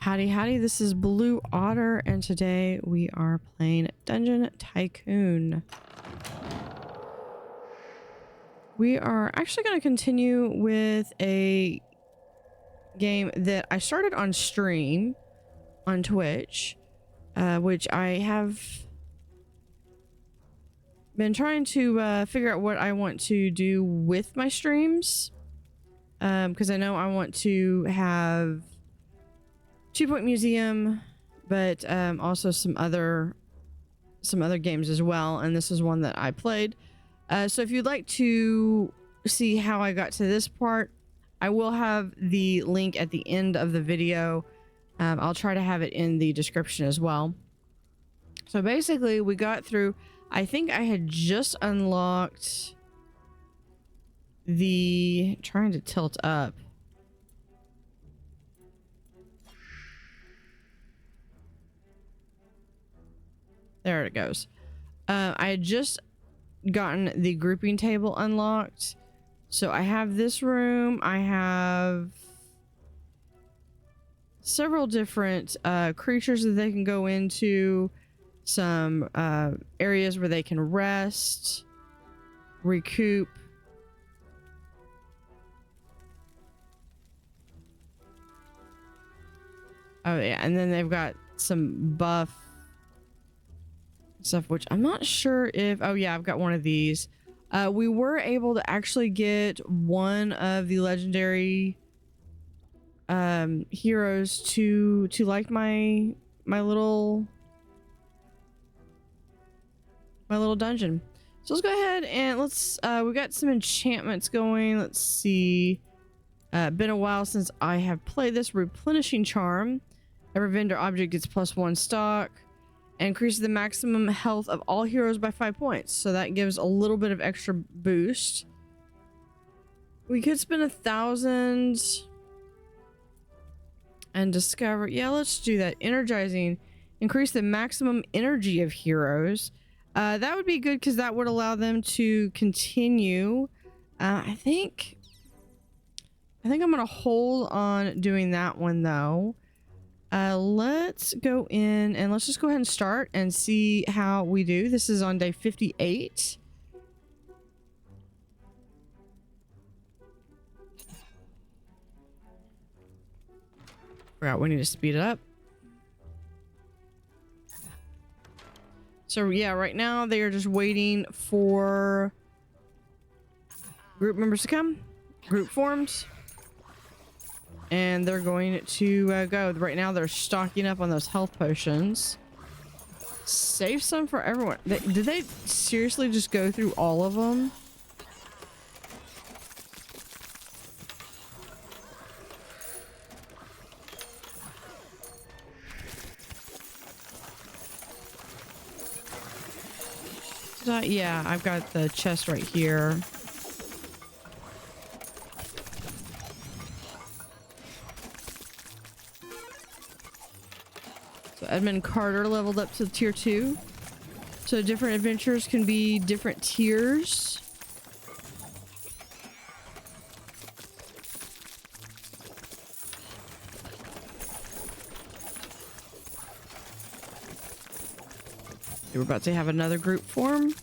Howdy Howdy, this is Blue Otter, and today we are playing Dungeon Tycoon. We are actually going to continue with a game that I started on stream on Twitch, which I have been trying to figure out what I want to do with my streams, because I know I want to have 2 Point Museum, but also some other games as well, and this is one that I played. So if you'd like to see how I got to this part, I will have the link at the end of the video. I'll try to have it in the description as well. So basically we got through, I think I had just unlocked the, trying to tilt up. There it goes. I had just gotten the grouping table unlocked. So I have this room. I have several different creatures that they can go into. Some areas where they can rest, recoup. Oh yeah, and then they've got some buff stuff, which I'm not sure if, oh yeah, I've got one of these. We were able to actually get one of the legendary heroes to like my little dungeon. So let's go ahead and let's we got some enchantments going. Let's see. Been a while since I have played this. Replenishing charm. Every vendor object gets +1 stock. Increases the maximum health of all heroes by 5 points. So that gives a little bit of extra boost. We could spend 1,000 and discover. Yeah, let's do that. Energizing. Increase the maximum energy of heroes. That would be good because that would allow them to continue. I think I'm going to hold on doing that one though. Let's go in and let's just go ahead and start and see how we do. This is on day 58. Forgot we need to speed it up. So yeah, right now they are just waiting for group members to come. Group formed. And they're going to go. Right now they're stocking up on those health potions. Save some for everyone. Did they seriously just go through all of them? Yeah, I've got the chest right here. Edmund Carter leveled up to tier 2. So different adventures can be different tiers. We're about to have another group form.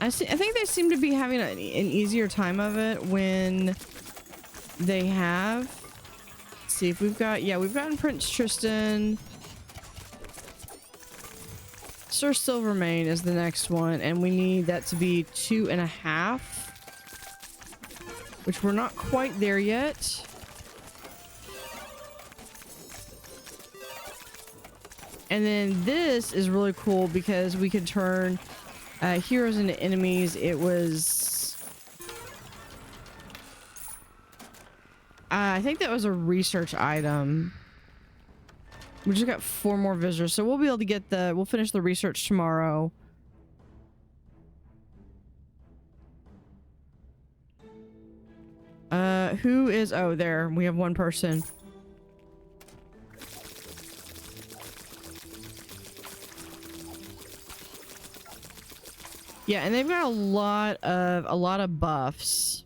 I think they seem to be having an easier time of it when they have. See if we've got, yeah, we've gotten Prince Tristan. Sir Silvermane is the next one, and we need that to be 2.5, which we're not quite there yet. And then this is really cool because we can turn heroes into enemies. It was I think that was a research item. We just got 4 more visitors, so we'll be able to get we'll finish the research tomorrow. Who is, oh, there, we have 1 person. Yeah, and they've got a lot of buffs.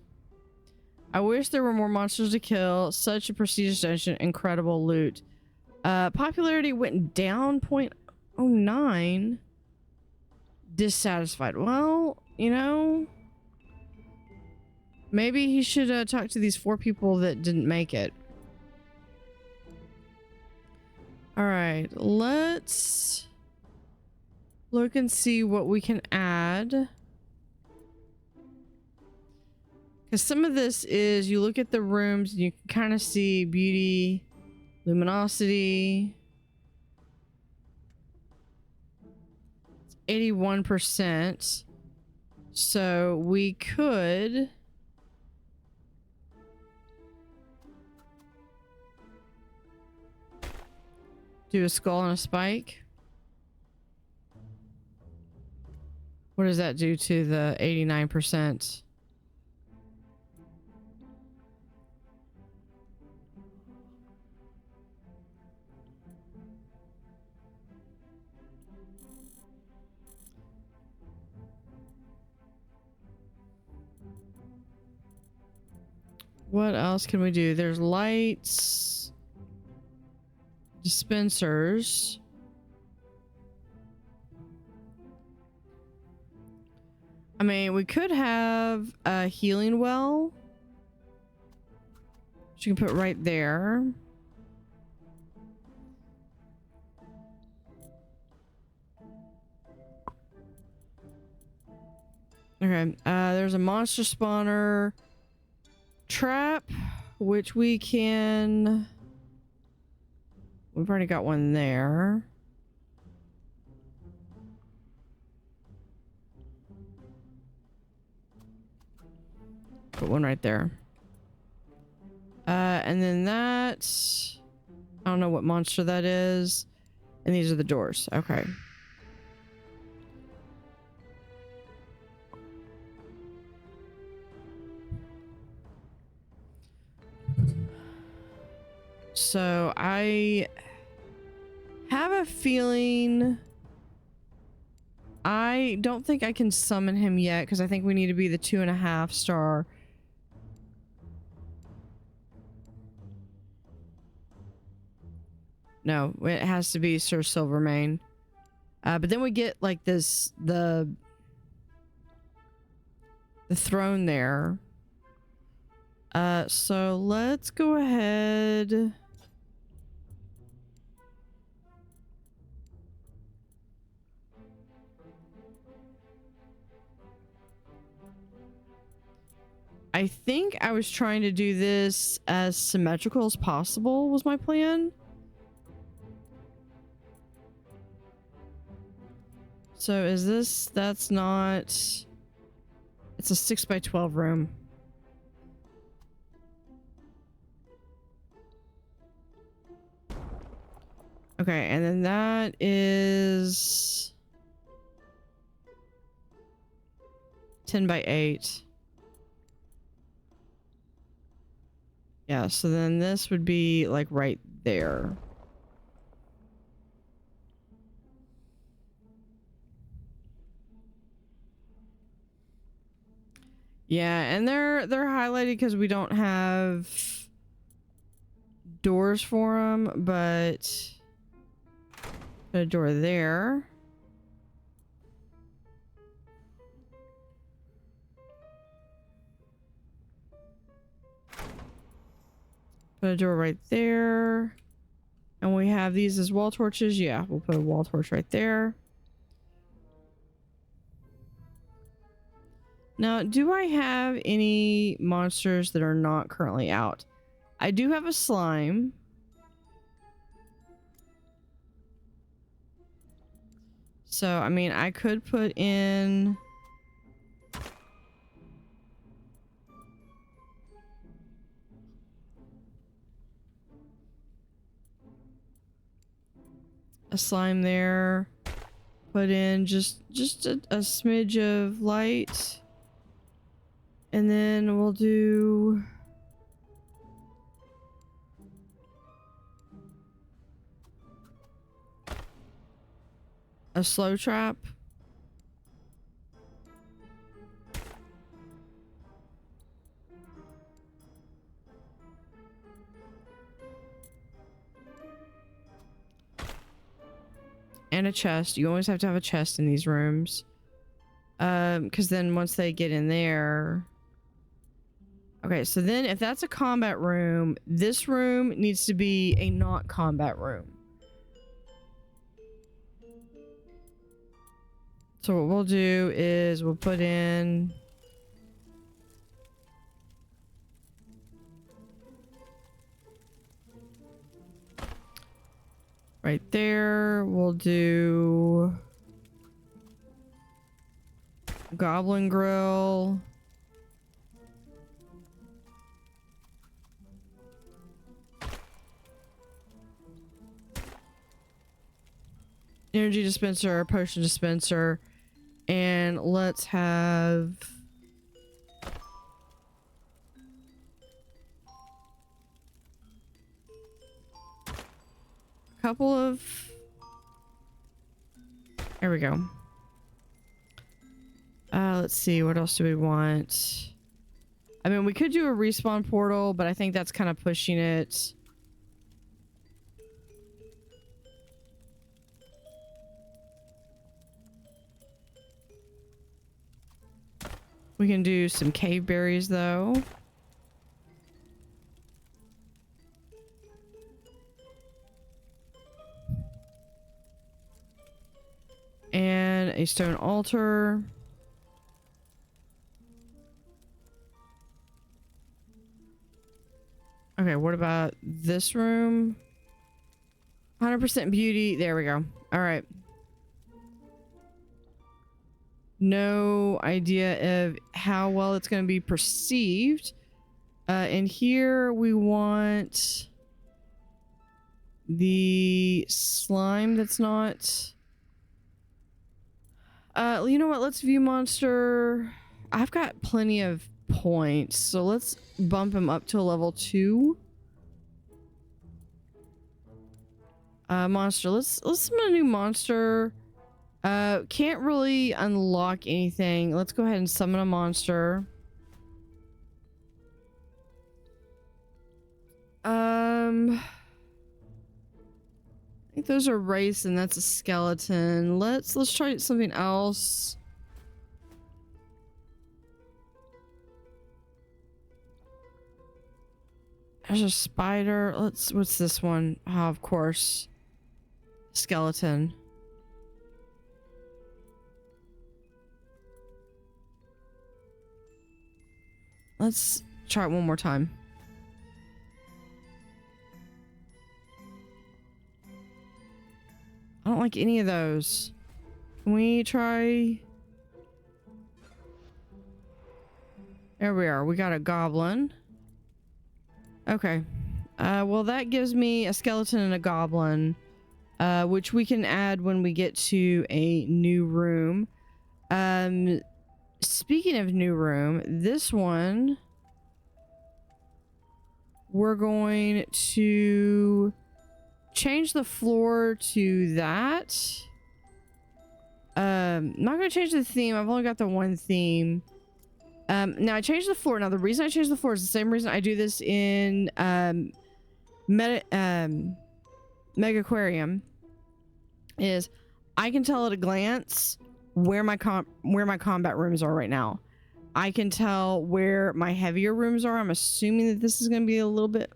I wish there were more monsters to kill. Such a prestigious dungeon. Incredible loot. Popularity went down 0.09. Dissatisfied. Well, you know, maybe he should talk to these 4 people that didn't make it. All right, let's look and see what we can add. Because some of this is, you look at the rooms and you can kind of see beauty, luminosity. 81%. So we could do a skull and a spike. What does that do to the 89%? What else can we do? There's lights, dispensers. I mean, we could have a healing well, which you can put right there. Okay, there's a monster spawner trap, which we can... We've already got one there. Put one right there. And then that... I don't know what monster that is. And these are the doors. Okay. So I have a feeling I don't think I can summon him yet because I think we need to be the 2.5 star. No, it has to be Sir Silvermane. But then we get like this, the throne there. So let's go ahead. I think I was trying to do this as symmetrical as possible was my plan. So is this, that's not, it's a 6x12 room. Okay, and then that is 10x8. Yeah, so then this would be like right there. Yeah, and they're highlighted because we don't have doors for them, but put a door there. Put a door right there. And we have these as wall torches. Yeah, we'll put a wall torch right there. Now, do I have any monsters that are not currently out? I do have a slime. So, I mean, I could put in... a slime there. Put in just a smidge of light. And then we'll do... a slow trap. and a chest. You always have to have a chest in these rooms. Because then once they get in there... Okay, so then if that's a combat room, this room needs to be a not combat room. So what we'll do is we'll put in... Right there, we'll do... Goblin grill. Energy dispenser, potion dispenser, and let's have a couple of... There we go. Let's see, what else do we want? I mean, we could do a respawn portal, but I think that's kind of pushing it. We can do some cave berries, though. And a stone altar. Okay, what about this room? 100% beauty. There we go. All right. No idea of how well it's going to be perceived. And here we want the slime that's not... you know what? Let's view monster. I've got plenty of points, so let's bump him up to a level 2. Monster. Let's summon a new monster. Can't really unlock anything. Let's go ahead and summon a monster. I think those are rice and that's a skeleton. Let's try something else. There's a spider. What's this one? Oh, of course. Skeleton. Let's try it one more time. I don't like any of those. Can we try? There we are. We got a goblin. Okay. Well, that gives me a skeleton and a goblin, which we can add when we get to a new room. Speaking of new room, this one, we're going to change the floor to that. I'm not going to change the theme. I've only got the one theme. Now I changed the floor. Now the reason I changed the floor is the same reason I do this in Mega Aquarium. Is I can tell at a glance where my combat rooms are right now. I can tell where my heavier rooms are. I'm assuming that this is going to be a little bit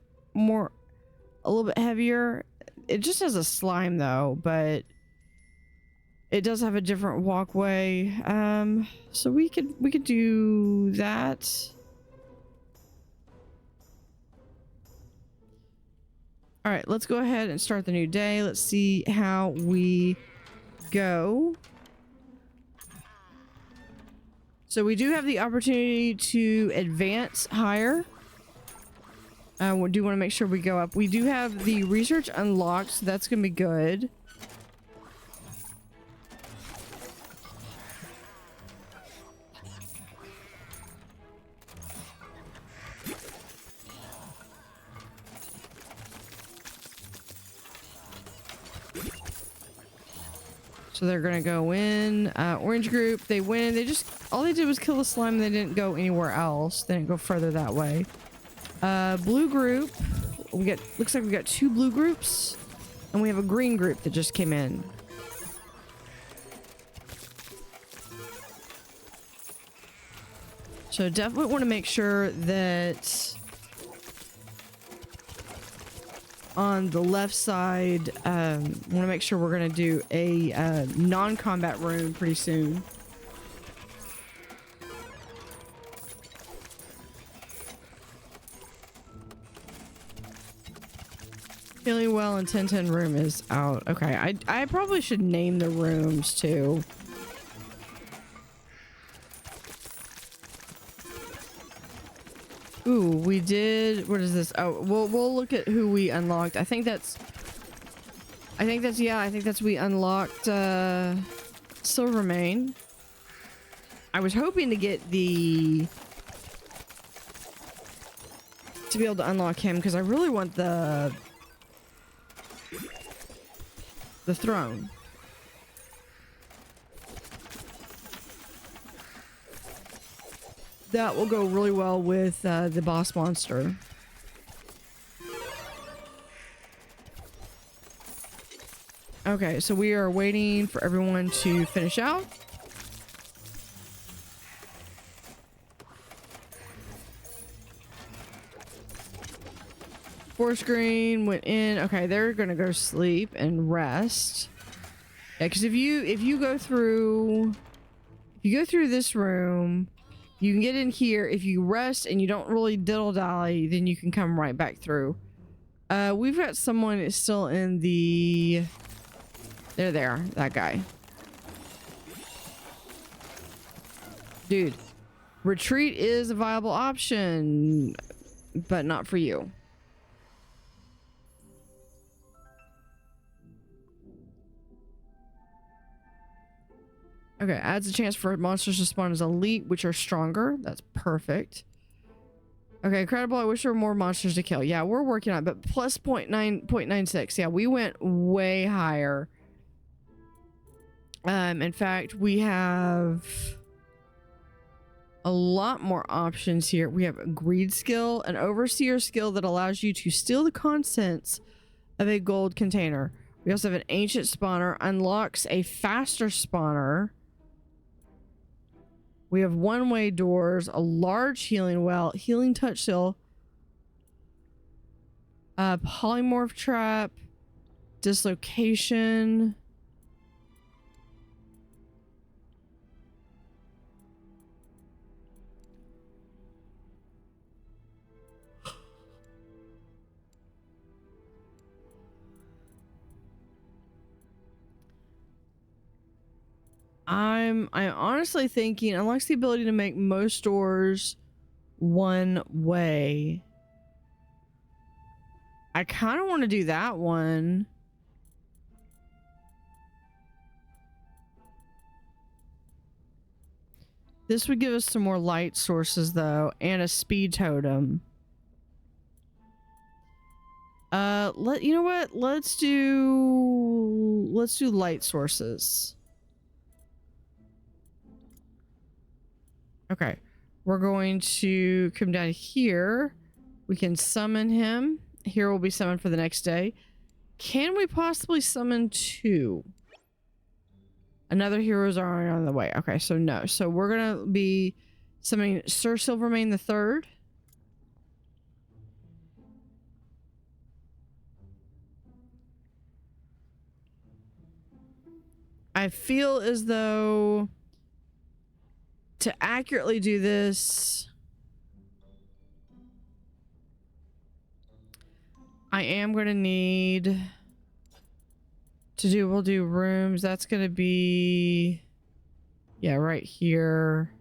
heavier. It just has a slime though, but it does have a different walkway. So we could do that. All right, let's go ahead and start the new day. Let's see how we go. So we do have the opportunity to advance higher. We do want to make sure we go up. We do have the research unlocked, so that's going to be good. So they're gonna go in. Orange group, they win. All they did was kill the slime. They didn't go anywhere else. They didn't go further that way. Blue group, looks like we got 2 blue groups, and we have a green group that just came in. So definitely want to make sure that on the left side, want to make sure we're going to do a non-combat room pretty soon. Feeling well and 1010 room is out. Okay, I probably should name the rooms too. Ooh, we did. What is this? Oh, we'll look at who we unlocked. I think that's we unlocked Silvermane. I was hoping to get to be able to unlock him because I really want the throne. That will go really well with the boss monster. Okay, so we are waiting for everyone to finish out. Four screen went in. Okay, they're gonna go sleep and rest. Yeah, because if you go through this room, you can get in here. If you rest and you don't really diddle dally, then you can come right back through. We've got someone that's still in the. They're there. That guy. Dude, retreat is a viable option, but not for you. Okay, adds a chance for monsters to spawn as elite, which are stronger. That's perfect. Okay, incredible. I wish there were more monsters to kill. Yeah, we're working on it, but plus 0.96. Yeah, we went way higher. In fact, we have a lot more options here. We have a greed skill, an overseer skill that allows you to steal the contents of a gold container. We also have an ancient spawner, unlocks a faster spawner. We have one-way doors, a large healing well, healing touch seal, polymorph trap, dislocation. I'm honestly thinking unlocks the ability to make most doors one way. I kind of want to do that one. This would give us some more light sources though, and a speed totem. You know what? Let's do light sources. Okay, we're going to come down here. We can summon him. Here will be summoned for the next day. Can we possibly summon two? Another heroes are on the way. Okay, so no. So we're gonna be summoning Sir Silvermane the Third. I feel as though to accurately do this, I am going to need to do, we'll do rooms. That's going to be, yeah, right here.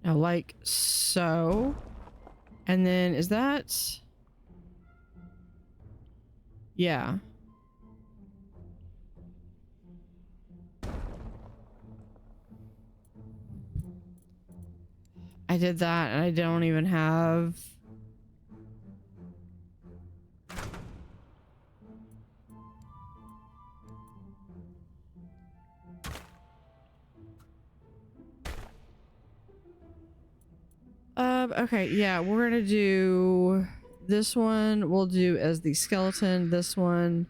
Now, like so. And then is that, yeah. I did that and I don't even have... Okay, yeah, we're gonna do this one. We'll do as the skeleton. This one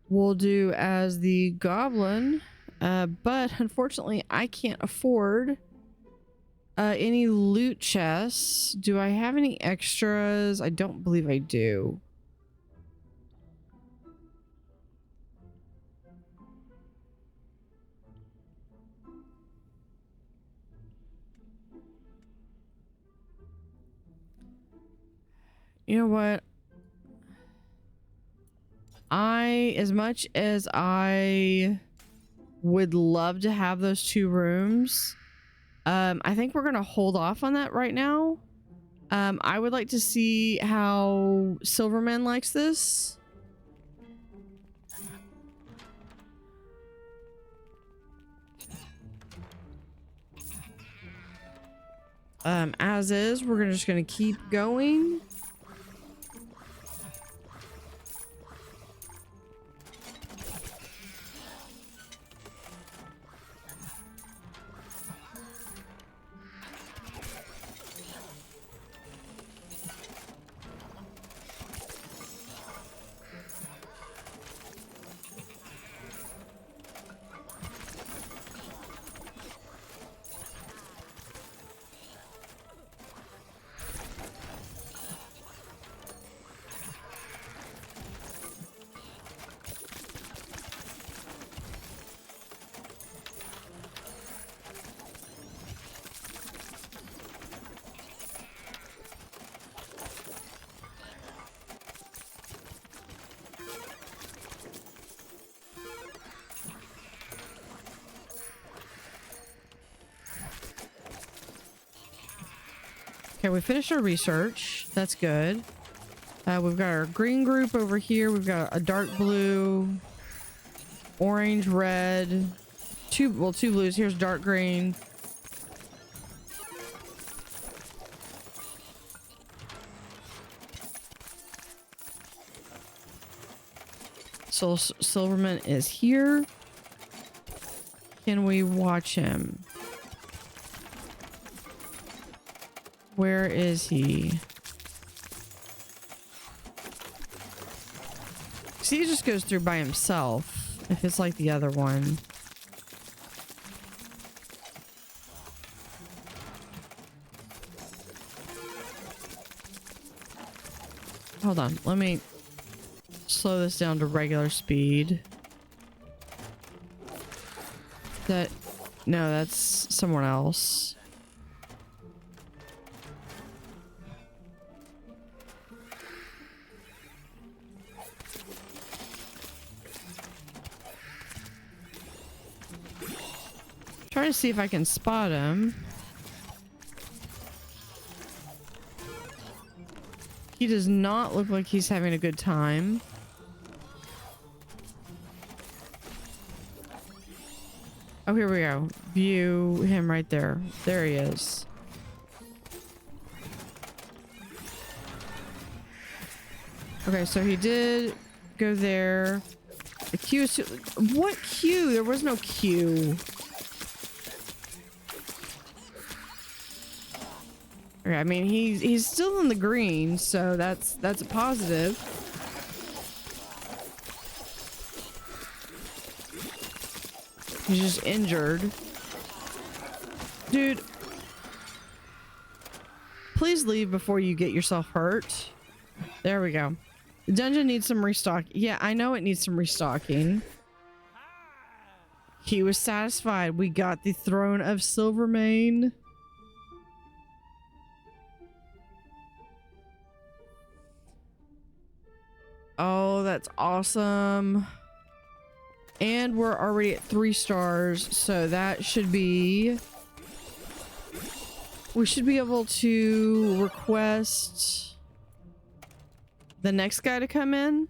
we'll do as the goblin. But unfortunately, I can't afford any loot chests. Do I have any extras? I don't believe I do. You know what? As much as I would love to have those 2 rooms, I think we're gonna hold off on that right now. I would like to see how Silverman likes this. As is, we're just gonna keep going. Okay, we finished our research. That's good. We've got our green group over here. We've got a dark blue, orange, red, two blues. Here's dark green. So Silverman is here. Can we watch him? Where is he? See, he just goes through by himself. If it's like the other one. Hold on. Let me slow this down to regular speed. No, that's someone else. Trying to see if I can spot him. He does not look like he's having a good time. Oh, here we go. View him right there. There he is. Okay, so he did go there. The queue is too... What queue? There was no queue. Okay, I mean, he's still in the green, so that's a positive. He's just injured. Dude. Please leave before you get yourself hurt. There we go. The dungeon needs some restock. Yeah, I know it needs some restocking. He was satisfied. We got the throne of Silvermane. Oh, that's awesome. And we're already at 3 stars, so that should be... We should be able to request the next guy to come in.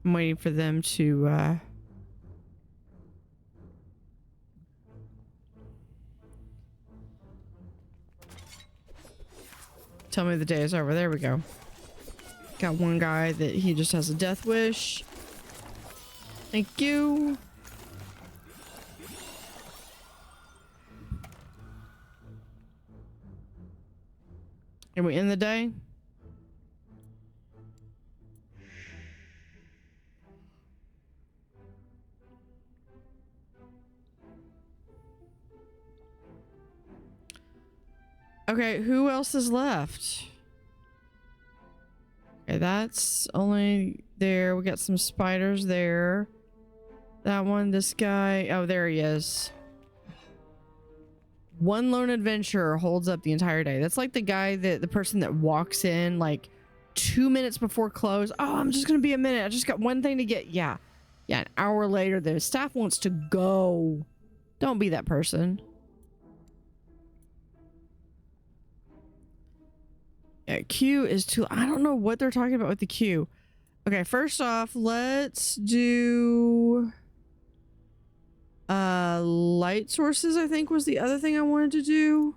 I'm waiting for them to tell me the day is over. There we go. Got one guy that he just has a death wish. Thank you. we end the day? Okay, who else is left? Okay, that's only there. We got some spiders there. That one, this guy. Oh, there he is. One lone adventurer holds up the entire day. That's like the guy that the person that walks in like 2 minutes before close. Oh, I'm just gonna be a minute. I just got one thing to get. Yeah. Yeah, an hour later, the staff wants to go. Don't be that person. Yeah, queue is too... I don't know what they're talking about with the queue. Okay, first off, let's do... light sources, I think, was the other thing I wanted to do.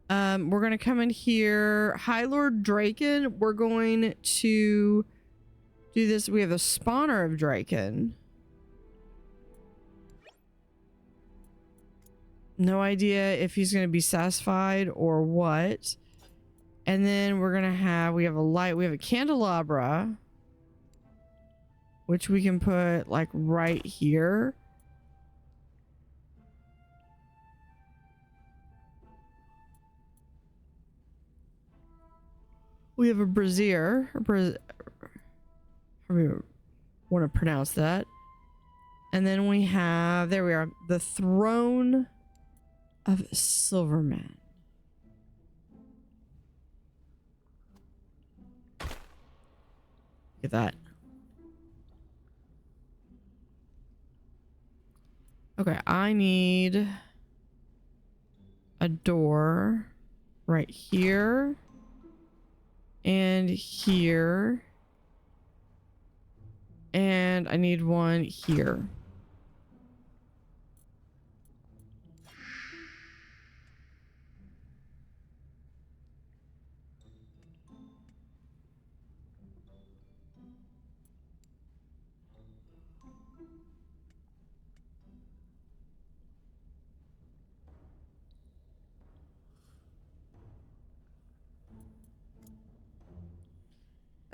We're gonna come in here. Hi, Lord Draken. We're going to do this. We have a spawner of Draken. No idea if he's going to be satisfied or what. And then we're going to have, we have a light, we have a candelabra, which we can put like right here. We have a brazier, however you want to pronounce that. And then we have, there we are, the throne of Silverman. Look at that. Okay, I need a door right here and here, and I need one here.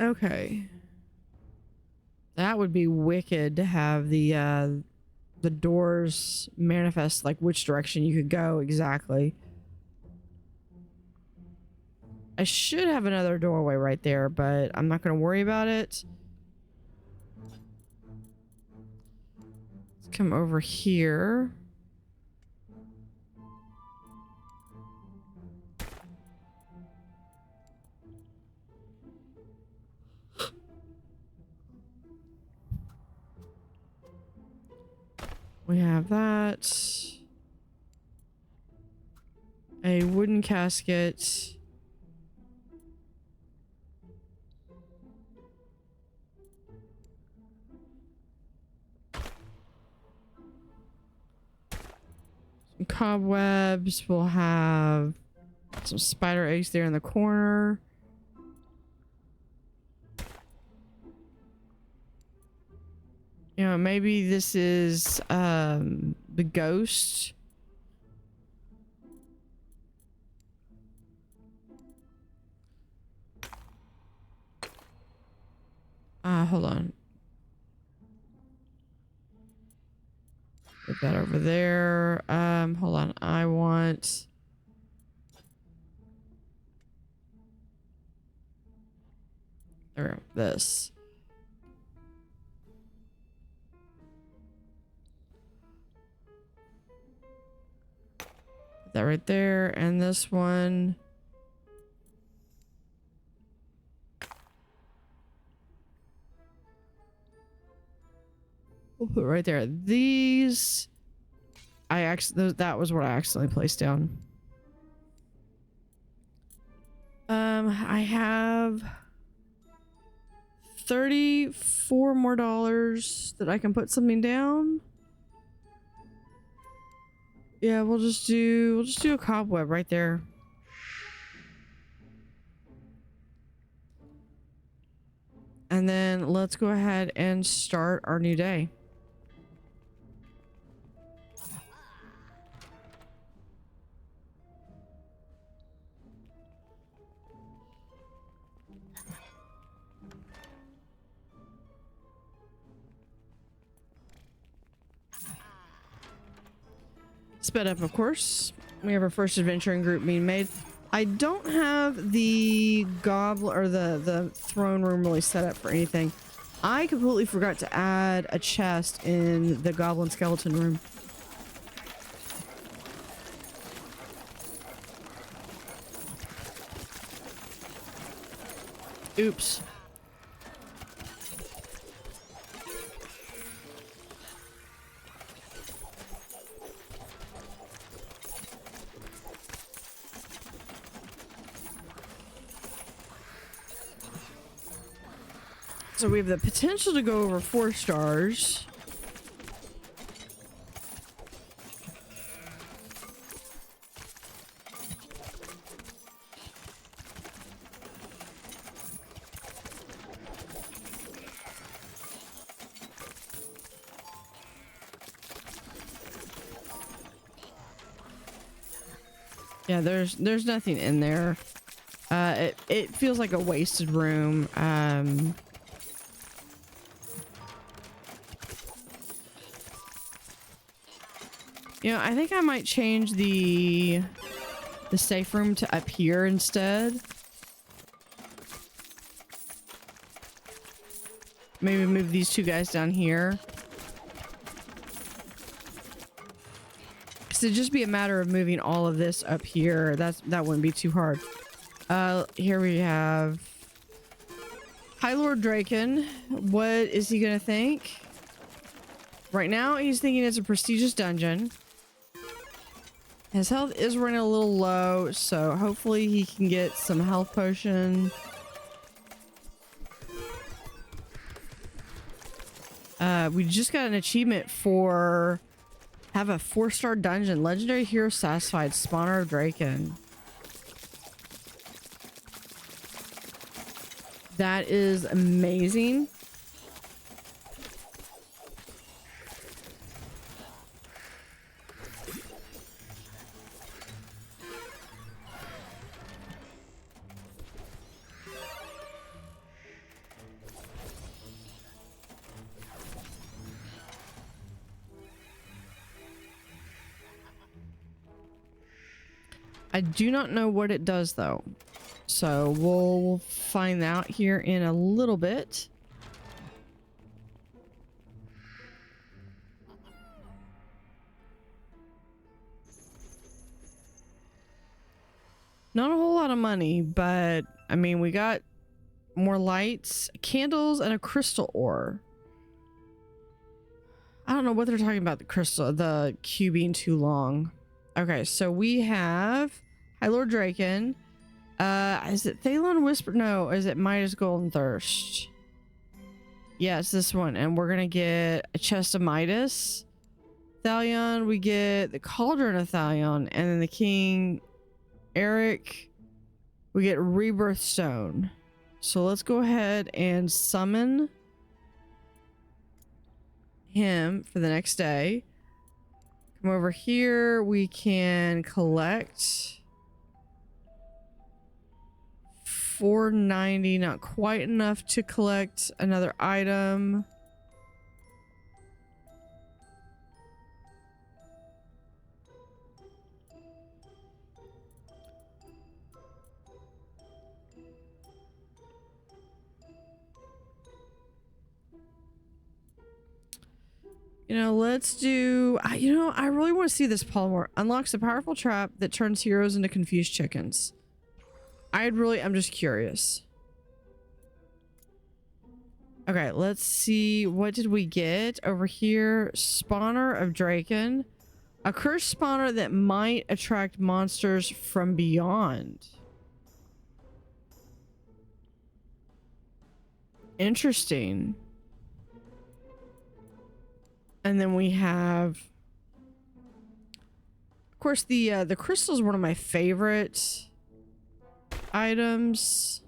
Okay. That would be wicked to have the doors manifest like which direction you could go exactly. I should have another doorway right there, but I'm not going to worry about it. Let's come over here. We have that. A wooden casket. Some cobwebs. We'll have some spider eggs there in the corner. You know, maybe this is the ghost. Hold on. Put that over there. Hold on. I want... There, this. That right there, and this one. We'll put right there. These, that was what I accidentally placed down. I have $34 more that I can put something down. Yeah, we'll just do a cobweb right there. And then let's go ahead and start our new day. Sped up, of course. We have our first adventuring group being made. I don't have the goblin or the throne room really set up for anything. I completely forgot to add a chest in the goblin skeleton room. Oops. So we have the potential to go over 4 stars. Yeah, there's nothing in there. It feels like a wasted room. You know, I think I might change the safe room to up here instead. Maybe move these 2 guys down here. It'd just be a matter of moving all of this up here. That wouldn't be too hard. Here we have High Lord Draken. What is he gonna think? Right now he's thinking it's a prestigious dungeon. His health is running a little low, so hopefully he can get some health potion. We just got an achievement for have a 4-star dungeon. Legendary hero satisfied. Spawner of Draken. That is amazing. I do not know what it does though. So we'll find out here in a little bit. Not a whole lot of money, but I mean, we got more lights, candles, and a crystal ore. I don't know what they're talking about, the queue being too long. Okay, so we have High Lord Draken. Is it Thalon Whisper? No, is it Midas Golden Thirst? Yeah, it's this one. And we're gonna get a chest of Midas. Thalion, we get the Cauldron of Thalion. And then the King Eric, we get Rebirth Stone. So let's go ahead and summon him for the next day. Come over here, we can collect 490, not quite enough to collect another item. You know, let's do, you know, I really want to see this polymorph. Unlocks a powerful trap that turns heroes into confused chickens. I'm just curious. Okay, let's see. What did we get over here? Spawner of Draken. A cursed spawner that might attract monsters from beyond. Interesting. And then we have, of course, the crystal is one of my favorite items.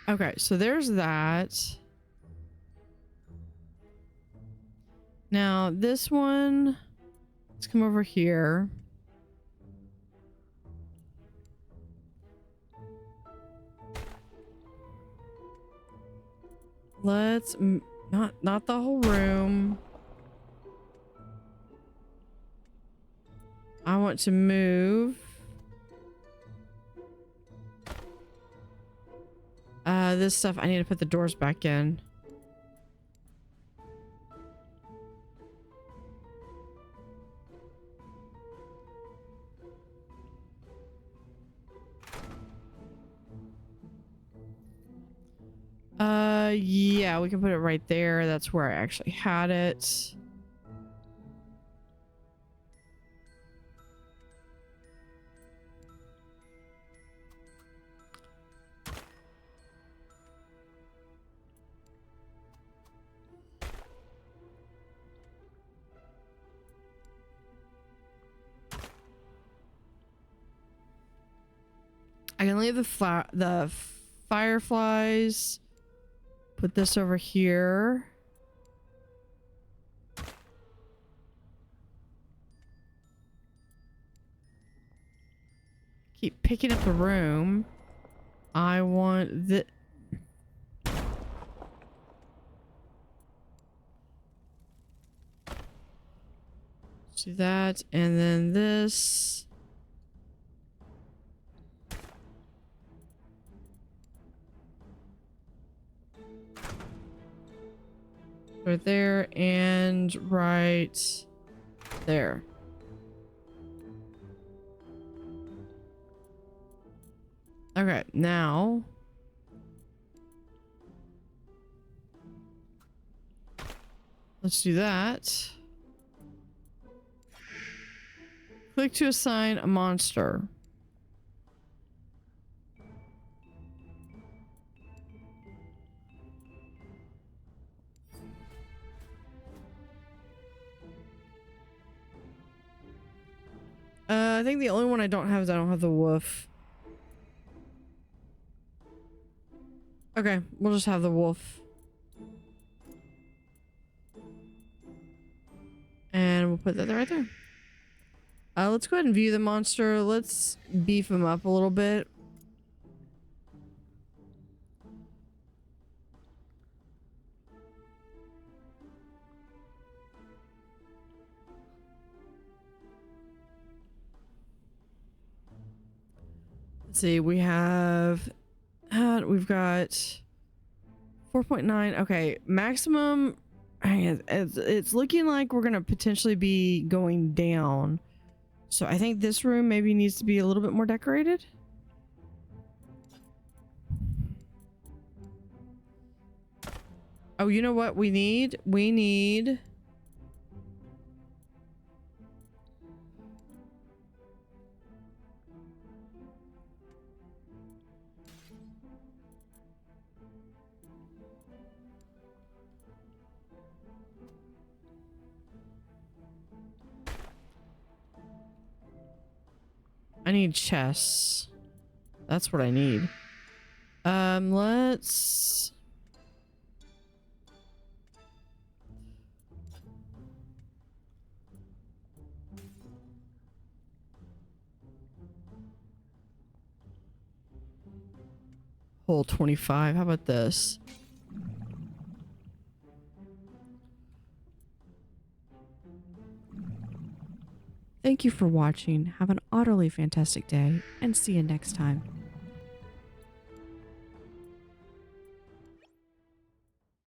Okay, so there's that. Now this one, Let's come over here. Let's not the whole room. I want to move this stuff. I need to put the doors back in. Yeah, we can put it right there. That's where I actually had it. I can leave the fireflies. Put this over here. Keep picking up the room. I want the... do that, and then this. Right there and right there. Okay, now let's do that. Click to assign a monster. I think the only one I don't have is I don't have the wolf. Okay, we'll just have the wolf. And we'll put that right there. Let's go ahead and view the monster. Let's beef him up a little bit. Let's see, we've got 4.9. Okay, maximum. It's looking like we're gonna potentially be going down. So I think this room maybe needs to be a little bit more decorated. Oh, you know what we need? We need... I need chests. That's what I need. Let's... hole 25. How about this? Thank you for watching. Have an utterly fantastic day and see you next time.